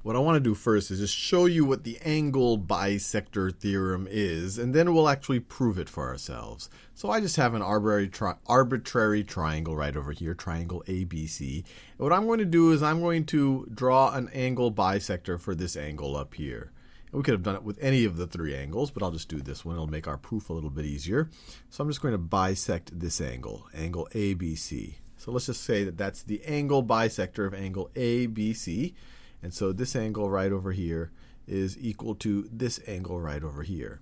What I want to do first is just show you what the angle bisector theorem is, and then we'll actually prove it for ourselves. So I just have an arbitrary triangle right over here, triangle ABC. And what I'm going to do is I'm going to draw an angle bisector for this angle up here. And we could have done it with any of the three angles, but I'll just do this one. It'll make our proof a little bit easier. So I'm just going to bisect this angle, angle ABC. So let's just say that that's the angle bisector of angle ABC. And so this angle right over here is equal to this angle right over here.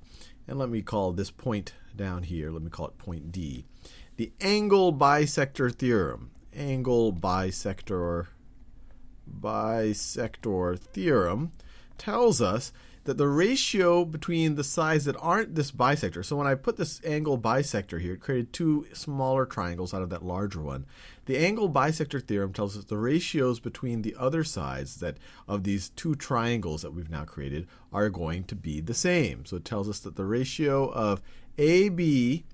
And let me call this point down here, let me call it point D. The angle bisector theorem, angle bisector theorem tells us that the ratio between the sides that aren't this bisector, so when I put this angle bisector here, it created two smaller triangles out of that larger one. The angle bisector theorem tells us the ratios between the other sides of these two triangles that we've now created are going to be the same. So it tells us that the ratio of AB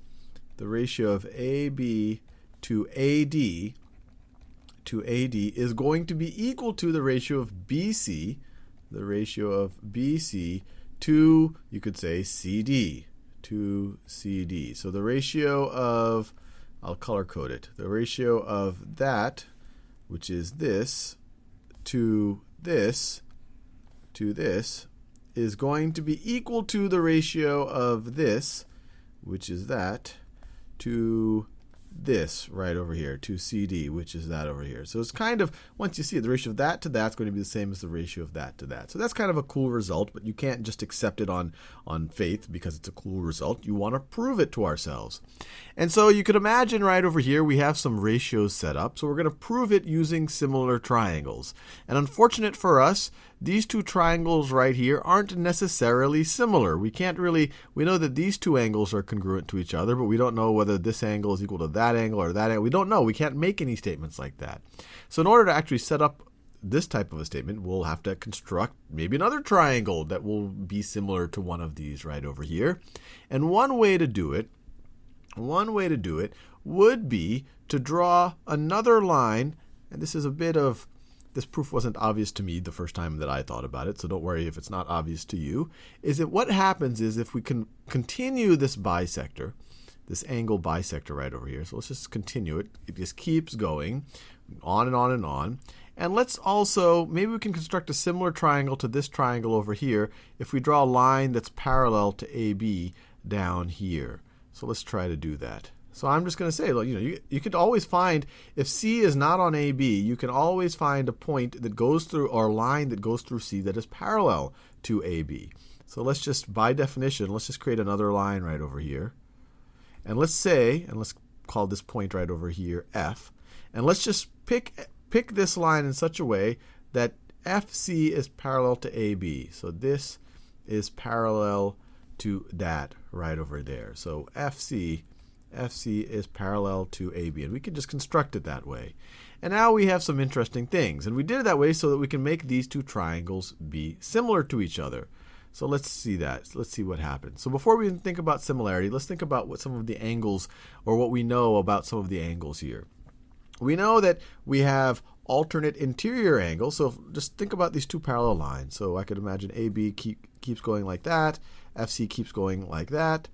to AD is going to be equal to the ratio of BC to, you could say, CD, to CD. So the ratio of, I'll color code it, the ratio of that, which is this, to this, is going to be equal to the ratio of this, which is that, to this right over here, to CD, which is that over here. So it's kind of, once you see it, the ratio of that to that's going to be the same as the ratio of that to that. So that's kind of a cool result, but you can't just accept it on faith because it's a cool result. You want to prove it to ourselves. And so you could imagine right over here we have some ratios set up. So we're going to prove it using similar triangles. And unfortunate for us, these two triangles right here aren't necessarily similar. We know that these two angles are congruent to each other, but we don't know whether this angle is equal to that angle or that angle. We don't know. We can't make any statements like that. So in order to actually set up this type of a statement, we'll have to construct maybe another triangle that will be similar to one of these right over here. And one way to do it would be to draw another line, and this proof wasn't obvious to me the first time that I thought about it, so don't worry if it's not obvious to you, is that what happens is if we can continue this bisector, this angle bisector right over here, so let's just continue it. It just keeps going on and on and on. And let's also, maybe we can construct a similar triangle to this triangle over here if we draw a line that's parallel to AB down here. So let's try to do that. So I'm just going to say, look, you could always find, if C is not on AB, you can always find a point that goes through, or a line that goes through C that is parallel to AB. So let's just, by definition, let's just create another line right over here. And let's call this point right over here F. And let's just pick this line in such a way that FC is parallel to AB. So this is parallel to that right over there. So FC is parallel to AB, and we can just construct it that way. And now we have some interesting things, and we did it that way so that we can make these two triangles be similar to each other. So let's see that. Let's see what happens. So before we think about similarity, let's think about what some of the angles, or what we know about some of the angles here. We know that we have alternate interior angles, so just think about these two parallel lines. So I could imagine AB keeps going like that, FC keeps going like that,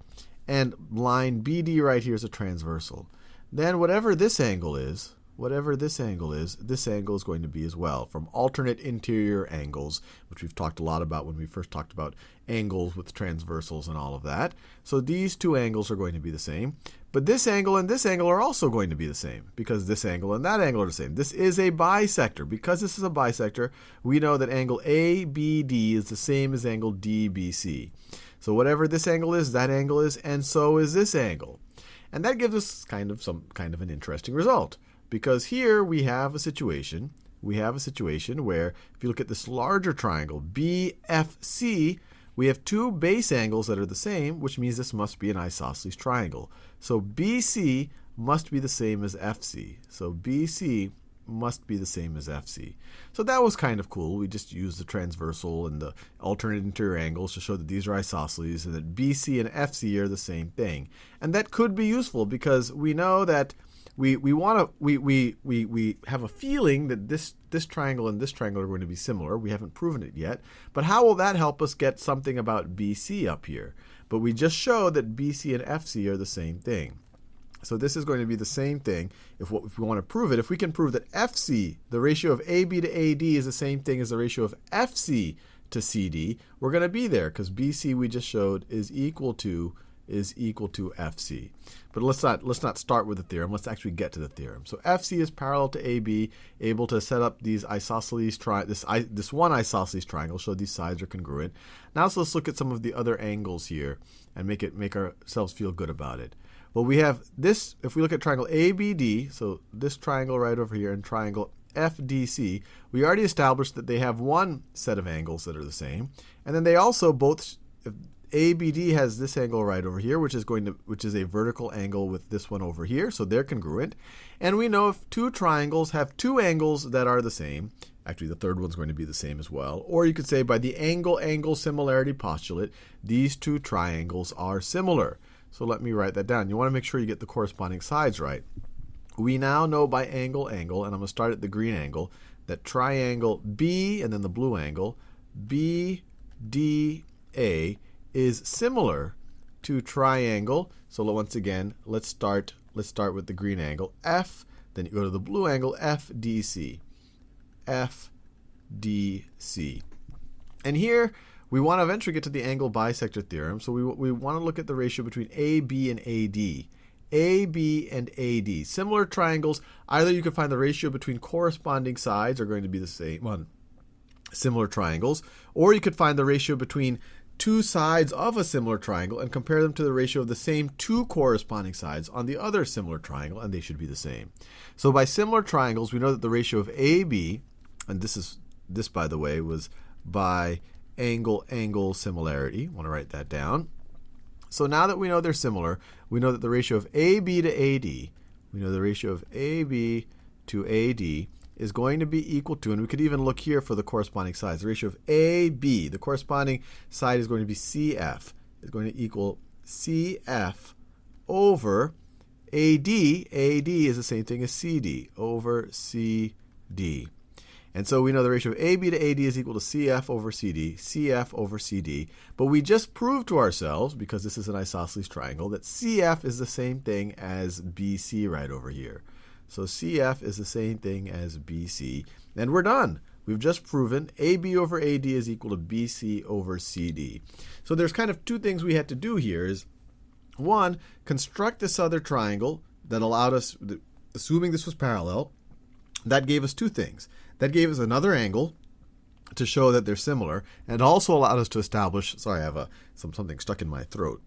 and line BD right here is a transversal. Then whatever this angle is, this angle is going to be as well, from alternate interior angles, which we've talked a lot about when we first talked about angles with transversals and all of that. So these two angles are going to be the same. But this angle and this angle are also going to be the same, because this angle and that angle are the same. This is a bisector. Because this is a bisector, we know that angle ABD is the same as angle DBC. So whatever this angle is, that angle is, and so is this angle. And that gives us some kind of an interesting result. Because here we have a situation where, if you look at this larger triangle, BFC, we have two base angles that are the same, which means this must be an isosceles triangle. So BC must be the same as FC. So BC must be the same as FC. So that was kind of cool. We just used the transversal and the alternate interior angles to show that these are isosceles and that BC and FC are the same thing. And that could be useful because we know that we have a feeling that this triangle and this triangle are going to be similar. We haven't proven it yet. But how will that help us get something about BC up here? But we just showed that BC and FC are the same thing. So this is going to be the same thing if we want to prove it. If we can prove that FC, the ratio of AB to AD, is the same thing as the ratio of FC to CD, we're going to be there because BC we just showed is equal to FC. But let's not start with the theorem. Let's actually get to the theorem. So FC is parallel to AB, able to set up these isosceles this one isosceles triangle, so these sides are congruent. Now so let's look at some of the other angles here and make ourselves feel good about it. Well, we have this, if we look at triangle ABD, so this triangle right over here, and triangle FDC, we already established that they have one set of angles that are the same. And then they also both, if ABD has this angle right over here, which is a vertical angle with this one over here, so they're congruent. And we know if two triangles have two angles that are the same, actually the third one's going to be the same as well, or you could say by the angle-angle similarity postulate, these two triangles are similar. So let me write that down. You want to make sure you get the corresponding sides right. We now know by angle-angle, and I'm going to start at the green angle, that triangle B and then the blue angle, BDA, is similar to triangle. So once again, let's start with the green angle, F, then you go to the blue angle, FDC. FDC. And here, we want to eventually get to the angle bisector theorem, so we want to look at the ratio between AB and AD. AB and AD. Similar triangles, either you can find the ratio between corresponding sides are going to be the same on similar triangles, or you could find the ratio between two sides of a similar triangle and compare them to the ratio of the same two corresponding sides on the other similar triangle, and they should be the same. So by similar triangles, we know that the ratio of AB, and this by the way was by angle-angle similarity. I want to write that down. So now that we know they're similar, we know that the ratio of AB to AD, is going to be equal to, and we could even look here for the corresponding sides, the ratio of AB, the corresponding side is going to be CF, is going to equal CF over AD. AD is the same thing as CD, over CD. And so we know the ratio of AB to AD is equal to CF over CD, CF over CD. But we just proved to ourselves, because this is an isosceles triangle, that CF is the same thing as BC right over here. So CF is the same thing as BC. And we're done. We've just proven AB over AD is equal to BC over CD. So there's kind of two things we had to do here is, one, construct this other triangle that allowed us, assuming this was parallel, that gave us two things. That gave us another angle to show that they're similar, and also allowed us to establish, sorry, I have something stuck in my throat.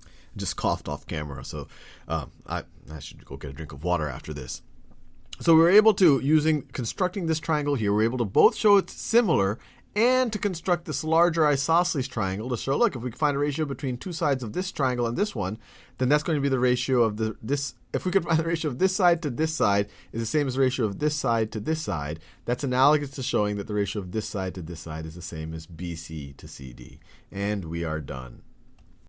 I just coughed off camera, so I should go get a drink of water after this. So we were able to, constructing this triangle here, we're able to both show it's similar and to construct this larger isosceles triangle to show, look, if we can find a ratio between two sides of this triangle and this one, then that's going to be the ratio of this. If we could find the ratio of this side to this side is the same as the ratio of this side to this side, that's analogous to showing that the ratio of this side to this side is the same as BC to CD. And we are done.